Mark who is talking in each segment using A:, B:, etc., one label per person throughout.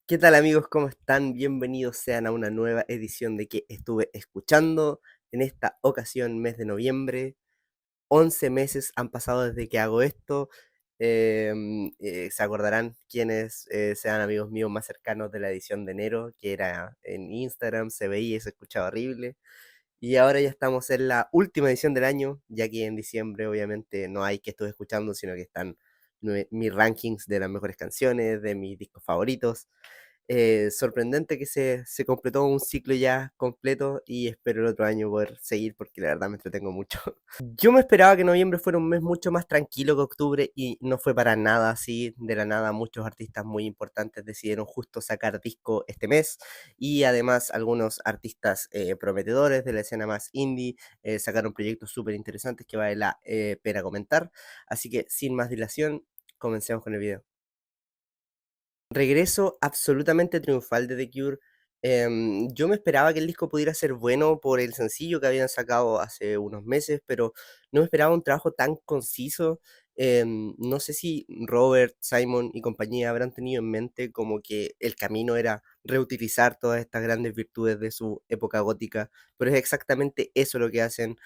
A: ¿Qué tal amigos? ¿Cómo están? Bienvenidos sean a una nueva edición de que estuve escuchando. En esta ocasión, mes de noviembre, 11 meses han pasado desde que hago esto. Se acordarán quienes sean amigos míos más cercanos de la edición de enero, que era en Instagram, se veía y se escuchaba horrible. Y ahora ya estamos en la última edición del año, ya que en diciembre obviamente no hay que estuve escuchando, sino que están mis rankings de las mejores canciones, de mis discos favoritos. Sorprendente que se completó un ciclo ya completo y espero el otro año poder seguir porque la verdad me entretengo mucho. Yo me esperaba que noviembre fuera un mes mucho más tranquilo que octubre y no fue para nada así. De la nada, muchos artistas muy importantes decidieron justo sacar disco este mes y además algunos artistas prometedores de la escena más indie sacaron proyectos súper interesantes que vale la pena comentar. Así que sin más dilación, comencemos con el video. Regreso absolutamente triunfal de The Cure. Yo me esperaba que el disco pudiera ser bueno por el sencillo que habían sacado hace unos meses, pero no me esperaba un trabajo tan conciso. No sé si Robert, Simon y compañía habrán tenido en mente como que el camino era reutilizar todas estas grandes virtudes de su época gótica, pero es exactamente eso lo que hacen.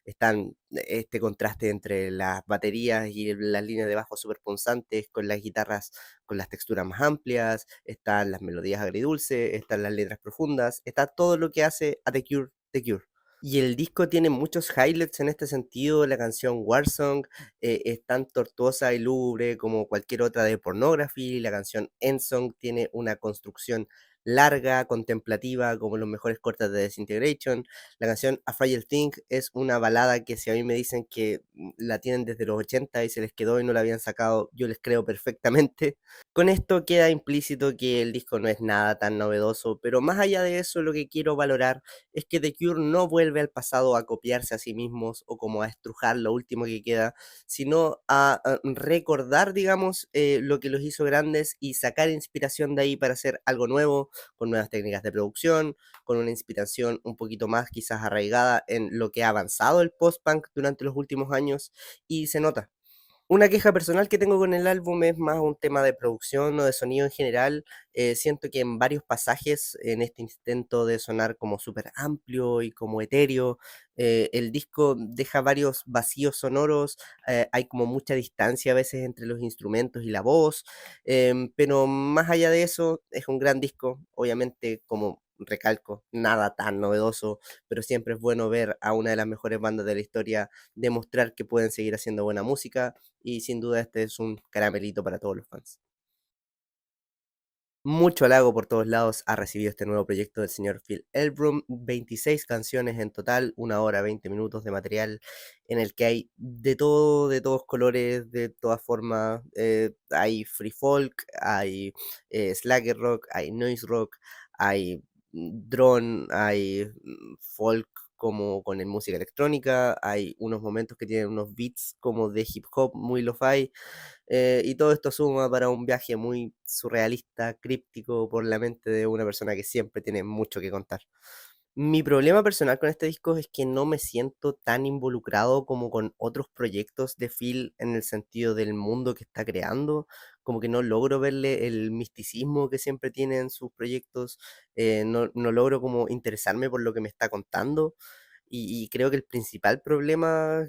A: Están este contraste entre las baterías y las líneas de bajo súper punzantes con las guitarras con las texturas más amplias, están las melodías agridulces, están las letras profundas, está todo lo que hace a The Cure. Y el disco tiene muchos highlights en este sentido, la canción Warsong es tan tortuosa y lúgubre como cualquier otra de Pornography, la canción Endsong tiene una construcción larga, contemplativa, como los mejores cortes de Disintegration, la canción A Fragile Thing es una balada que si a mí me dicen que la tienen desde los 80 y se les quedó y no la habían sacado, yo les creo perfectamente. Con esto queda implícito que el disco no es nada tan novedoso, pero más allá de eso, lo que quiero valorar es que The Cure no vuelve al pasado a copiarse a sí mismos o como a estrujar lo último que queda, sino a recordar, digamos, lo que los hizo grandes y sacar inspiración de ahí para hacer algo nuevo, con nuevas técnicas de producción, con una inspiración un poquito más quizás arraigada en lo que ha avanzado el post-punk durante los últimos años y se nota. Una queja personal que tengo con el álbum es más un tema de producción o de sonido en general. Siento que en varios pasajes, en este intento de sonar como súper amplio y como etéreo, el disco deja varios vacíos sonoros, hay como mucha distancia a veces entre los instrumentos y la voz, pero más allá de eso, es un gran disco, obviamente como recalco, nada tan novedoso, pero siempre es bueno ver a una de las mejores bandas de la historia demostrar que pueden seguir haciendo buena música y sin duda este es un caramelito para todos los fans. Mucho halago por todos lados ha recibido este nuevo proyecto del señor Phil Elbrum, 26 canciones en total, 1 hora 20 minutos de material en el que hay de todo, de todos colores, de todas formas, hay free folk, hay slagger rock, hay noise rock, hay drone, hay folk como con música electrónica, hay unos momentos que tienen unos beats como de hip hop muy lo-fi, y todo esto suma para un viaje muy surrealista, críptico por la mente de una persona que siempre tiene mucho que contar. Mi problema personal con este disco es que no me siento tan involucrado como con otros proyectos de Phil en el sentido del mundo que está creando, como que no logro verle el misticismo que siempre tiene en sus proyectos, no logro como interesarme por lo que me está contando y creo que el principal problema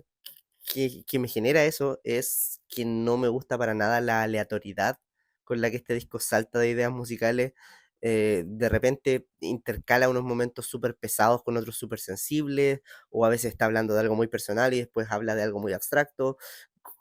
A: que me genera eso es que no me gusta para nada la aleatoriedad con la que este disco salta de ideas musicales. De repente intercala unos momentos súper pesados con otros súper sensibles, o a veces está hablando de algo muy personal y después habla de algo muy abstracto.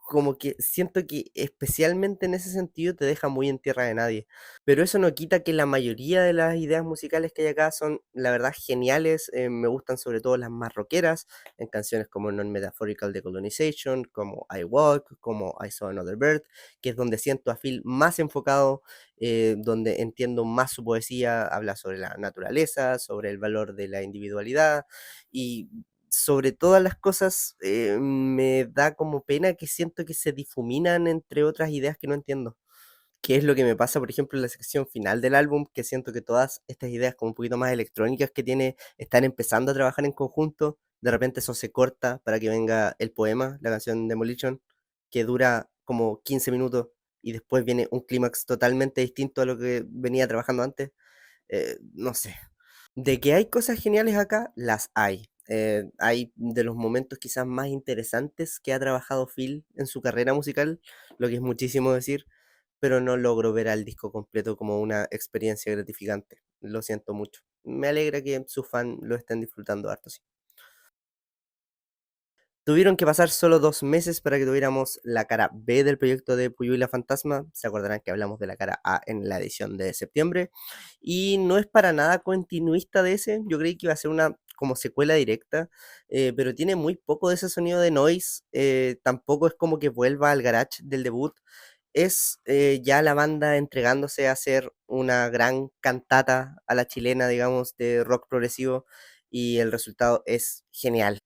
A: Como que siento que especialmente en ese sentido te deja muy en tierra de nadie. Pero eso no quita que la mayoría de las ideas musicales que hay acá son, la verdad, geniales. Me gustan sobre todo las más rockeras, en canciones como Non-Metaphorical Decolonization, como I Walk, como I Saw Another Bird, que es donde siento a Phil más enfocado, donde entiendo más su poesía, habla sobre la naturaleza, sobre el valor de la individualidad y sobre todas las cosas me da como pena que siento que se difuminan entre otras ideas que no entiendo. ¿Qué es lo que me pasa, por ejemplo, en la sección final del álbum? Que siento que todas estas ideas como un poquito más electrónicas que tiene están empezando a trabajar en conjunto. De repente eso se corta para que venga el poema, la canción Demolition, que dura como 15 minutos y después viene un clímax totalmente distinto a lo que venía trabajando antes, no sé. De que hay cosas geniales acá, las hay. Hay de los momentos quizás más interesantes que ha trabajado Phil en su carrera musical, lo que es muchísimo decir, pero no logro ver al disco completo como una experiencia gratificante. Lo siento mucho. Me alegra que sus fans lo estén disfrutando harto, sí. Tuvieron que pasar solo 2 meses para que tuviéramos la cara B del proyecto de Puyuy la Fantasma. Se acordarán que hablamos de la cara A en la edición de septiembre. Y no es para nada continuista de ese. Yo creí que iba a ser una como secuela directa, pero tiene muy poco de ese sonido de noise. Tampoco es como que vuelva al garage del debut. Es ya la banda entregándose a hacer una gran cantata a la chilena, digamos, de rock progresivo. Y el resultado es genial.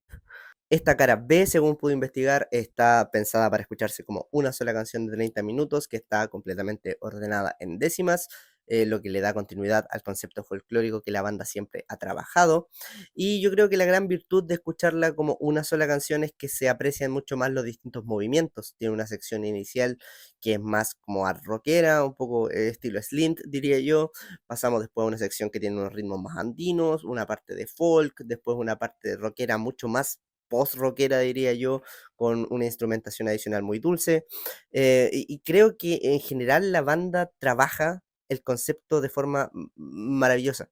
A: Esta cara B, según pude investigar, está pensada para escucharse como una sola canción de 30 minutos que está completamente ordenada en décimas, lo que le da continuidad al concepto folclórico que la banda siempre ha trabajado. Y yo creo que la gran virtud de escucharla como una sola canción es que se aprecian mucho más los distintos movimientos. Tiene una sección inicial que es más como art rockera, un poco estilo slint, diría yo. Pasamos después a una sección que tiene unos ritmos más andinos, una parte de folk, después una parte de rockera mucho más post-rockera, diría yo, con una instrumentación adicional muy dulce. Y creo que en general la banda trabaja el concepto de forma maravillosa.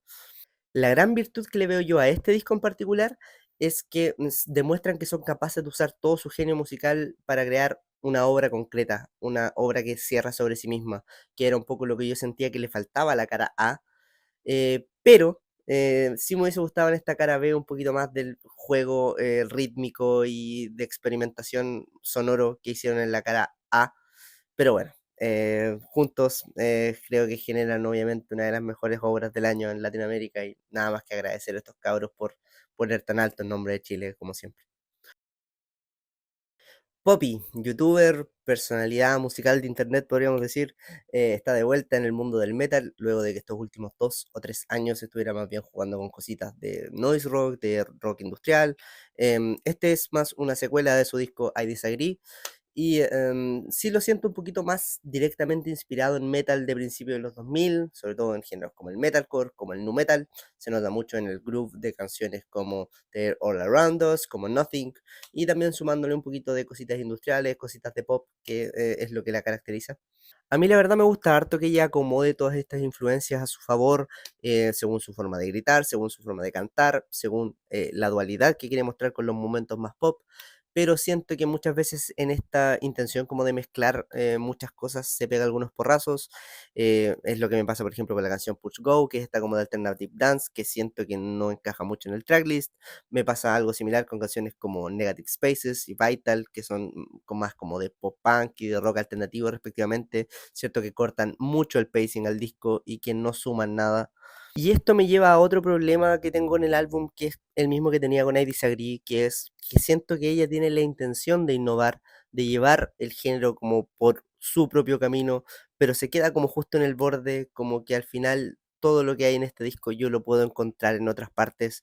A: La gran virtud que le veo yo a este disco en particular es que demuestran que son capaces de usar todo su genio musical para crear una obra concreta, una obra que cierra sobre sí misma, que era un poco lo que yo sentía que le faltaba a la cara A, pero sí me hubiese gustado en esta cara B un poquito más del juego rítmico y de experimentación sonoro que hicieron en la cara A. Pero bueno, juntos creo que generan obviamente una de las mejores obras del año en Latinoamérica y nada más que agradecer a estos cabros por poner tan alto el nombre de Chile como siempre. Poppy, youtuber, personalidad musical de internet, podríamos decir, está de vuelta en el mundo del metal, luego de que estos últimos 2 o 3 años estuviera más bien jugando con cositas de noise rock, de rock industrial. Este es más una secuela de su disco I Disagree, y sí lo siento un poquito más directamente inspirado en metal de principios de los 2000, sobre todo en géneros como el metalcore, como el nu metal. Se nota mucho en el groove de canciones como They're All Around Us, como Nothing, y también sumándole un poquito de cositas industriales, cositas de pop, que es lo que la caracteriza. A mí la verdad me gusta harto que ella acomode todas estas influencias a su favor, según su forma de gritar, según su forma de cantar, según la dualidad que quiere mostrar con los momentos más pop, pero siento que muchas veces en esta intención como de mezclar muchas cosas se pega algunos porrazos. Es lo que me pasa, por ejemplo, con la canción Push Go, que es esta como de alternative dance, que siento que no encaja mucho en el tracklist. Me pasa algo similar con canciones como Negative Spaces y Vital, que son más como de pop punk y de rock alternativo respectivamente, cierto que cortan mucho el pacing al disco y que no suman nada. Y esto me lleva a otro problema que tengo en el álbum, que es el mismo que tenía con I Disagree, que es que siento que ella tiene la intención de innovar, de llevar el género como por su propio camino, pero se queda como justo en el borde, como que al final todo lo que hay en este disco yo lo puedo encontrar en otras partes.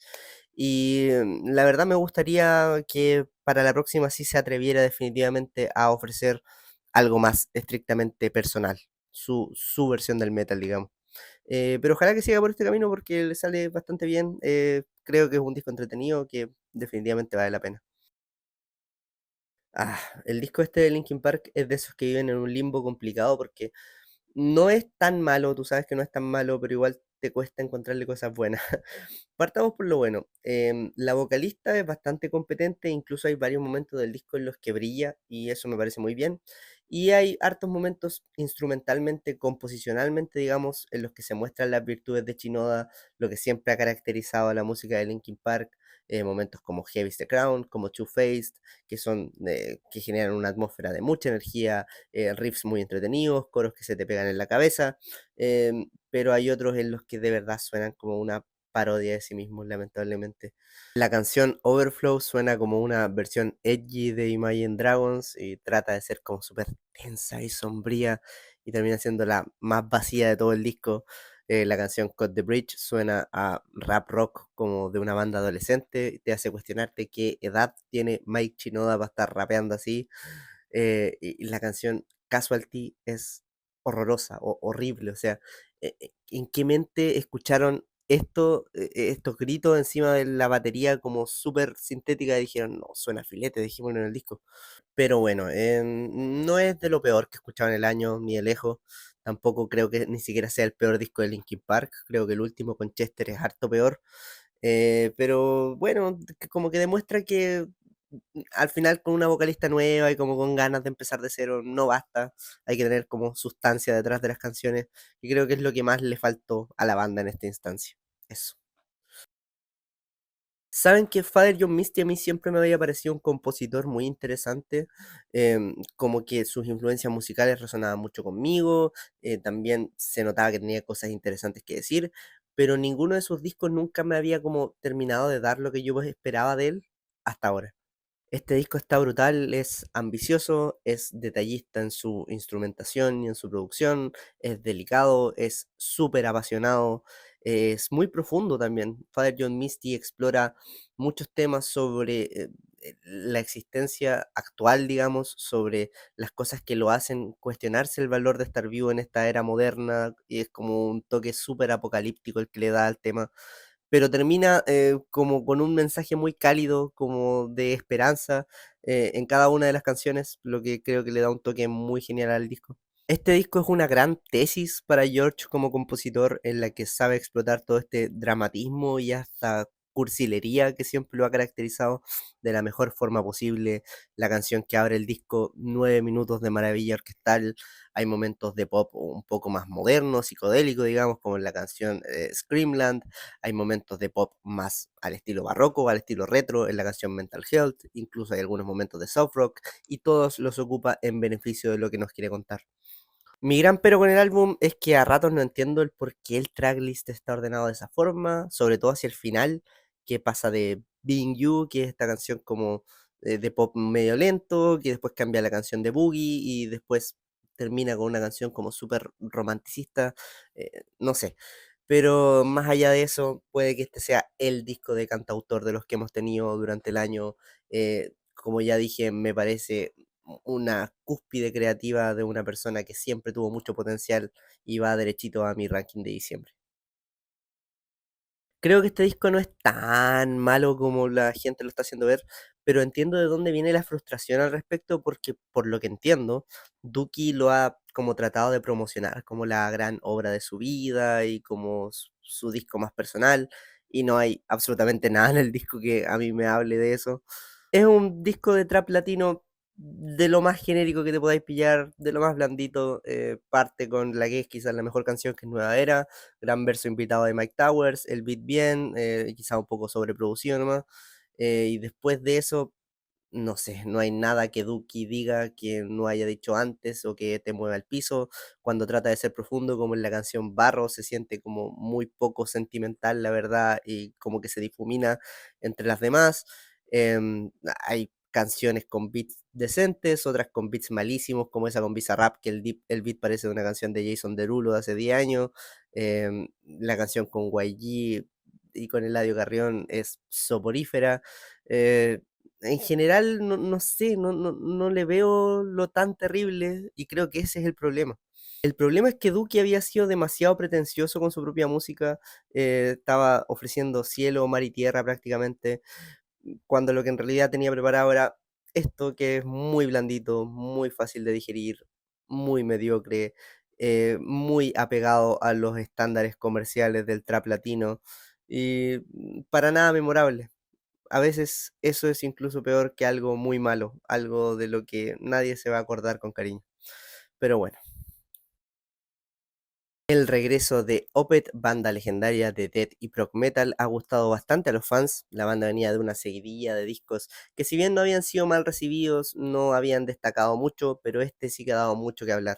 A: Y la verdad me gustaría que para la próxima sí se atreviera definitivamente a ofrecer algo más estrictamente personal, su versión del metal, digamos. Pero ojalá que siga por este camino porque le sale bastante bien. Creo que es un disco entretenido que definitivamente vale la pena. El disco este de Linkin Park es de esos que viven en un limbo complicado porque no es tan malo, tú sabes que no es tan malo, pero igual te cuesta encontrarle cosas buenas. Partamos por lo bueno. La vocalista es bastante competente, incluso hay varios momentos del disco en los que brilla y eso me parece muy bien. Y hay hartos momentos instrumentalmente, composicionalmente, digamos, en los que se muestran las virtudes de Shinoda, lo que siempre ha caracterizado a la música de Linkin Park. Momentos como Heavy's the Crown, como Two-Faced, que son que generan una atmósfera de mucha energía, riffs muy entretenidos, coros que se te pegan en la cabeza, pero hay otros en los que de verdad suenan como una parodia de sí mismos, lamentablemente. La canción Overflow suena como una versión edgy de Imagine Dragons y trata de ser como súper tensa y sombría y termina siendo la más vacía de todo el disco. La canción Cut the Bridge suena a rap rock como de una banda adolescente y te hace cuestionarte qué edad tiene Mike Chinoda para estar rapeando así. Y la canción Casualty es horrorosa, horrible, o sea, ¿en qué mente escucharon esto, estos gritos encima de la batería como súper sintética y dijeron: "No, suena a filete, dejémoslo en el disco"? Pero bueno, no es de lo peor que he escuchado en el año, ni de lejos. Tampoco creo que ni siquiera sea el peor disco de Linkin Park. Creo que el último con Chester es harto peor. Pero bueno, que como que demuestra que al final con una vocalista nueva y como con ganas de empezar de cero no basta. Hay que tener como sustancia detrás de las canciones. Y creo que es lo que más le faltó a la banda en esta instancia. Eso. Saben que Father John Misty a mí siempre me había parecido un compositor muy interesante, como que sus influencias musicales resonaban mucho conmigo, también se notaba que tenía cosas interesantes que decir, pero ninguno de sus discos nunca me había como terminado de dar lo que yo esperaba de él hasta ahora. Este disco está brutal, es ambicioso, es detallista en su instrumentación y en su producción, es delicado, es súper apasionado, es muy profundo también. Father John Misty explora muchos temas sobre la existencia actual, digamos, sobre las cosas que lo hacen cuestionarse el valor de estar vivo en esta era moderna, y es como un toque súper apocalíptico el que le da al tema, pero termina, como con un mensaje muy cálido, como de esperanza, en cada una de las canciones, lo que creo que le da un toque muy genial al disco. Este disco es una gran tesis para George como compositor, en la que sabe explotar todo este dramatismo y hasta cursilería que siempre lo ha caracterizado de la mejor forma posible. La canción que abre el disco, 9 minutos de maravilla orquestal. Hay momentos de pop un poco más moderno, psicodélico, digamos, como en la canción Screamland. Hay momentos de pop más al estilo barroco, al estilo retro, en la canción Mental Health. Incluso hay algunos momentos de soft rock, y todos los ocupa en beneficio de lo que nos quiere contar. Mi gran pero con el álbum es que a ratos no entiendo el por qué el tracklist está ordenado de esa forma, sobre todo hacia el final, que pasa de Being You, que es esta canción como de pop medio lento, que después cambia a la canción de Boogie y después termina con una canción como súper romanticista, no sé. Pero más allá de eso, puede que este sea el disco de cantautor de los que hemos tenido durante el año. Como ya dije, me parece una cúspide creativa de una persona que siempre tuvo mucho potencial y va derechito a mi ranking de diciembre. Creo que este disco no es tan malo como la gente lo está haciendo ver, pero entiendo de dónde viene la frustración al respecto, porque por lo que entiendo, Duki lo ha como tratado de promocionar como la gran obra de su vida y como su disco más personal, y no hay absolutamente nada en el disco que a mí me hable de eso. Es un disco de trap latino de lo más genérico que te podáis pillar, de lo más blandito. Parte con la que es quizás la mejor canción, que es Nueva Era, gran verso invitado de Mike Towers, el beat bien, quizá un poco sobreproducido nomás. Y después de eso, no sé, no hay nada que Duki diga que no haya dicho antes o que te mueva el piso. Cuando trata de ser profundo, como en la canción Barro, se siente como muy poco sentimental, la verdad, y como que se difumina entre las demás. Hay canciones con beats decentes, otras con beats malísimos, como esa con Bizarrap, que el beat parece de una canción de Jason Derulo de hace 10 años. La canción con YG y con Eladio Carrión es soporífera. Eh, en general, no sé, no le veo lo tan terrible, y creo que ese es el problema. El problema es que Duki había sido demasiado pretencioso con su propia música, estaba ofreciendo cielo, mar y tierra prácticamente, cuando lo que en realidad tenía preparado era esto, que es muy blandito, muy fácil de digerir, muy mediocre, muy apegado a los estándares comerciales del trap latino y para nada memorable. A veces eso es incluso peor que algo muy malo, algo de lo que nadie se va a acordar con cariño. Pero bueno, el regreso de Opeth, banda legendaria de death y prog metal, ha gustado bastante a los fans. La banda venía de una seguidilla de discos que, si bien no habían sido mal recibidos, no habían destacado mucho, pero este sí que ha dado mucho que hablar.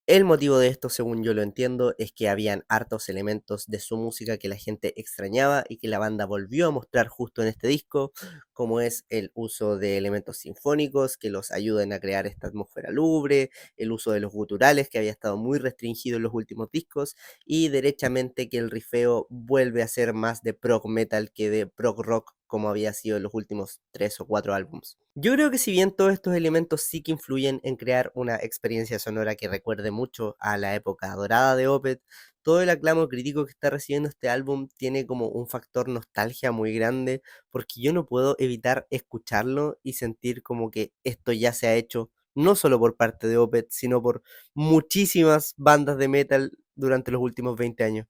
A: El motivo de esto, según yo lo entiendo, es que habían hartos elementos de su música que la gente extrañaba y que la banda volvió a mostrar justo en este disco, como es el uso de elementos sinfónicos que los ayuden a crear esta atmósfera lúgubre, el uso de los guturales que había estado muy restringido en los últimos discos, y derechamente que el rifeo vuelve a ser más de prog metal que de prog rock como había sido en los últimos 3 o 4 álbumes. Yo creo que si bien todos estos elementos sí que influyen en crear una experiencia sonora que recuerde mucho a la época dorada de Opeth, todo el aclamo crítico que está recibiendo este álbum tiene como un factor nostalgia muy grande, porque yo no puedo evitar escucharlo y sentir como que esto ya se ha hecho, no solo por parte de Opeth, sino por muchísimas bandas de metal durante los últimos 20 años.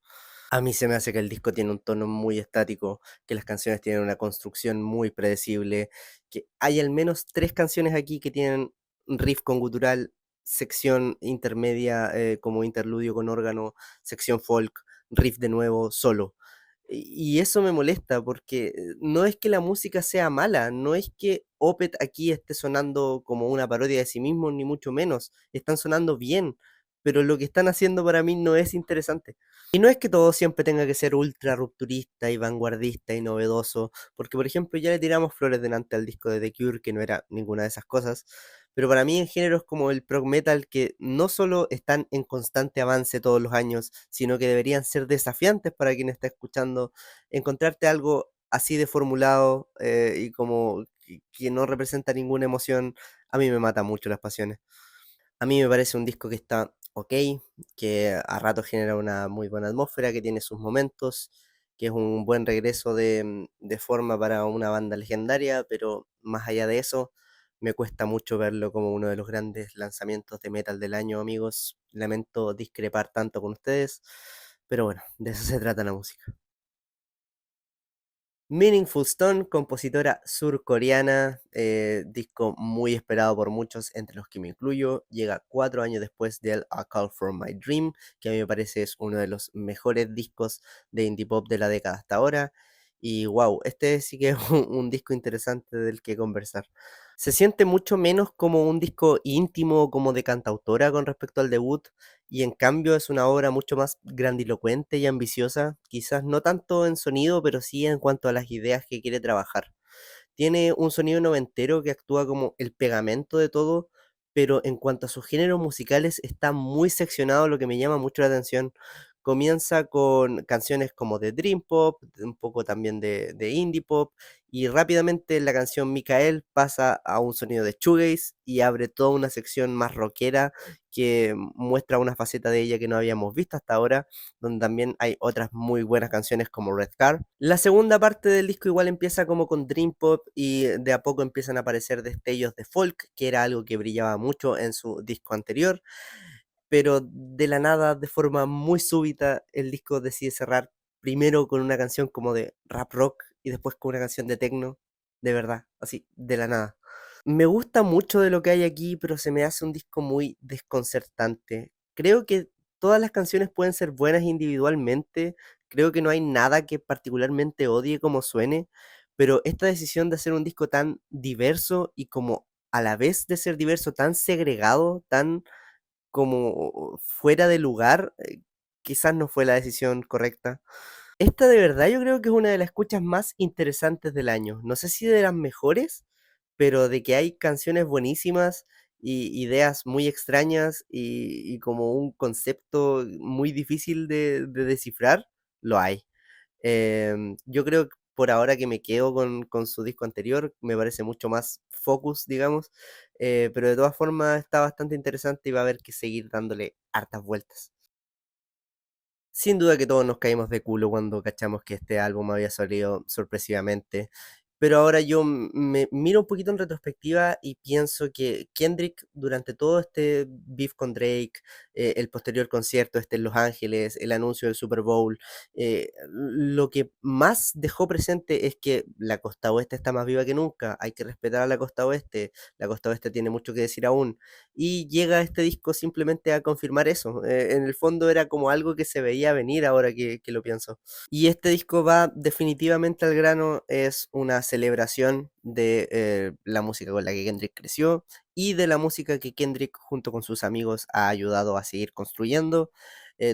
A: A mí se me hace que el disco tiene un tono muy estático, que las canciones tienen una construcción muy predecible, que hay al menos 3 canciones aquí que tienen riff con gutural, sección intermedia, como interludio con órgano, sección folk, riff de nuevo, solo. Y eso me molesta porque no es que la música sea mala, no es que Opeth aquí esté sonando como una parodia de sí mismo, ni mucho menos. Están sonando bien, pero lo que están haciendo para mí no es interesante. Y no es que todo siempre tenga que ser ultra rupturista y vanguardista y novedoso, porque por ejemplo ya le tiramos flores delante al disco de The Cure, que no era ninguna de esas cosas, pero para mí en géneros como el prog metal, que no solo están en constante avance todos los años, sino que deberían ser desafiantes para quien está escuchando, encontrarte algo así de formulado y como que no representa ninguna emoción, a mí me mata mucho las pasiones. A mí me parece un disco que está okey, que a ratos genera una muy buena atmósfera, que tiene sus momentos, que es un buen regreso de forma para una banda legendaria, pero más allá de eso, me cuesta mucho verlo como uno de los grandes lanzamientos de metal del año, amigos. Lamento discrepar tanto con ustedes, pero bueno, de eso se trata la música. Meaningful Stone, compositora surcoreana, disco muy esperado por muchos, entre los que me incluyo. Llega 4 años después del A Call from My Dream, que a mí me parece es uno de los mejores discos de indie pop de la década hasta ahora. Y wow, este sí que es un disco interesante del que conversar. Se siente mucho menos como un disco íntimo, como de cantautora con respecto al debut, y en cambio es una obra mucho más grandilocuente y ambiciosa, quizás no tanto en sonido, pero sí en cuanto a las ideas que quiere trabajar. Tiene un sonido noventero que actúa como el pegamento de todo, pero en cuanto a sus géneros musicales está muy seccionado, lo que me llama mucho la atención. Comienza con canciones como de Dream Pop, un poco también de Indie Pop, y rápidamente la canción Micael pasa a un sonido de shoegaze y abre toda una sección más rockera que muestra una faceta de ella que no habíamos visto hasta ahora, donde también hay otras muy buenas canciones como Red Car. La segunda parte del disco igual empieza como con Dream Pop y de a poco empiezan a aparecer destellos de folk, que era algo que brillaba mucho en su disco anterior, pero de la nada, de forma muy súbita, el disco decide cerrar primero con una canción como de rap rock y después con una canción de techno, de verdad, así, de la nada. Me gusta mucho de lo que hay aquí, pero se me hace un disco muy desconcertante. Creo que todas las canciones pueden ser buenas individualmente, creo que no hay nada que particularmente odie como suene, pero esta decisión de hacer un disco tan diverso y como a la vez de ser diverso, tan segregado, tan como fuera de lugar, quizás no fue la decisión correcta. Esta de verdad yo creo que es una de las escuchas más interesantes del año. No sé si de las mejores, pero de que hay canciones buenísimas y ideas muy extrañas y como un concepto muy difícil de descifrar, lo hay. Yo creo que por ahora que me quedo con su disco anterior, me parece mucho más focus, digamos, pero de todas formas está bastante interesante y va a haber que seguir dándole hartas vueltas. Sin duda que todos nos caímos de culo cuando cachamos que este álbum había salido sorpresivamente, pero ahora yo me miro un poquito en retrospectiva y pienso que Kendrick durante todo este beef con Drake, el posterior concierto este en Los Ángeles, el anuncio del Super Bowl, lo que más dejó presente es que la costa oeste está más viva que nunca, hay que respetar a la costa oeste tiene mucho que decir aún, y llega este disco simplemente a confirmar eso. En el fondo era como algo que se veía venir ahora que lo pienso. Y este disco va definitivamente al grano, es una celebración de la música con la que Kendrick creció y de la música que Kendrick junto con sus amigos ha ayudado a seguir construyendo.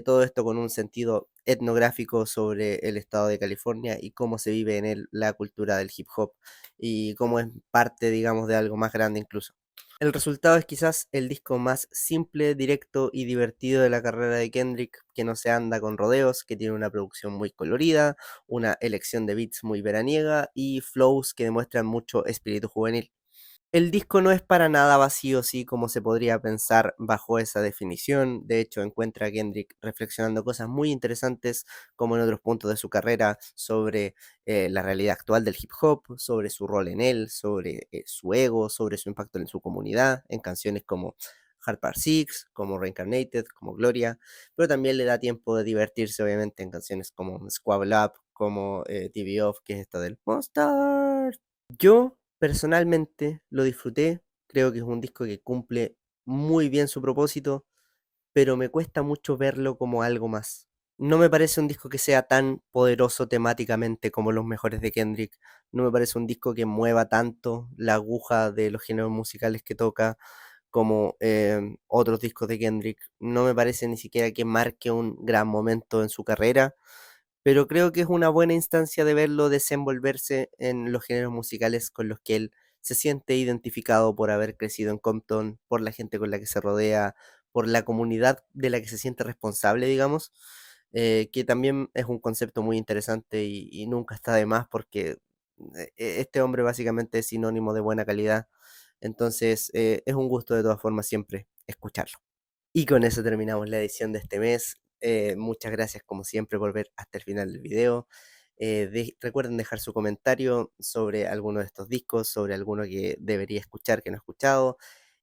A: Todo esto con un sentido etnográfico sobre el estado de California y cómo se vive en él la cultura del hip hop y cómo es parte, digamos, de algo más grande incluso. El resultado es quizás el disco más simple, directo y divertido de la carrera de Kendrick, que no se anda con rodeos, que tiene una producción muy colorida, una elección de beats muy veraniega y flows que demuestran mucho espíritu juvenil. El disco no es para nada vacío, sí, como se podría pensar bajo esa definición. De hecho, encuentra a Kendrick reflexionando cosas muy interesantes, como en otros puntos de su carrera, sobre la realidad actual del hip hop, sobre su rol en él, sobre su ego, sobre su impacto en su comunidad, en canciones como Hard Part Six, como Reincarnated, como Gloria, pero también le da tiempo de divertirse, obviamente, en canciones como Squabble Up, como TV Off, que es esta del Monster. Yo, personalmente, lo disfruté, creo que es un disco que cumple muy bien su propósito, pero me cuesta mucho verlo como algo más. No me parece un disco que sea tan poderoso temáticamente como los mejores de Kendrick, no me parece un disco que mueva tanto la aguja de los géneros musicales que toca como, otros discos de Kendrick, no me parece ni siquiera que marque un gran momento en su carrera, pero creo que es una buena instancia de verlo desenvolverse en los géneros musicales con los que él se siente identificado por haber crecido en Compton, por la gente con la que se rodea, por la comunidad de la que se siente responsable, digamos, que también es un concepto muy interesante y nunca está de más porque este hombre básicamente es sinónimo de buena calidad. Entonces, es un gusto de todas formas siempre escucharlo. Y con eso terminamos la edición de este mes. Muchas gracias como siempre por ver hasta el final del video. Recuerden dejar su comentario sobre alguno de estos discos, sobre alguno que debería escuchar que no he escuchado.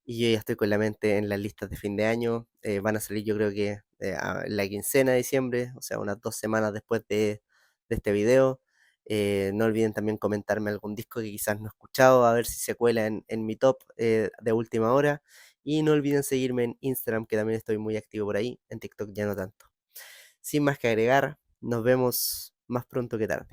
A: Y yo ya estoy con la mente en las listas de fin de año. Van a salir yo creo que la quincena de diciembre, o sea, unas 2 semanas después de este video. No olviden también comentarme algún disco que quizás no he escuchado, a ver si se cuela en mi top de última hora. Y no olviden seguirme en Instagram, que también estoy muy activo por ahí, en TikTok ya no tanto. Sin más que agregar, nos vemos más pronto que tarde.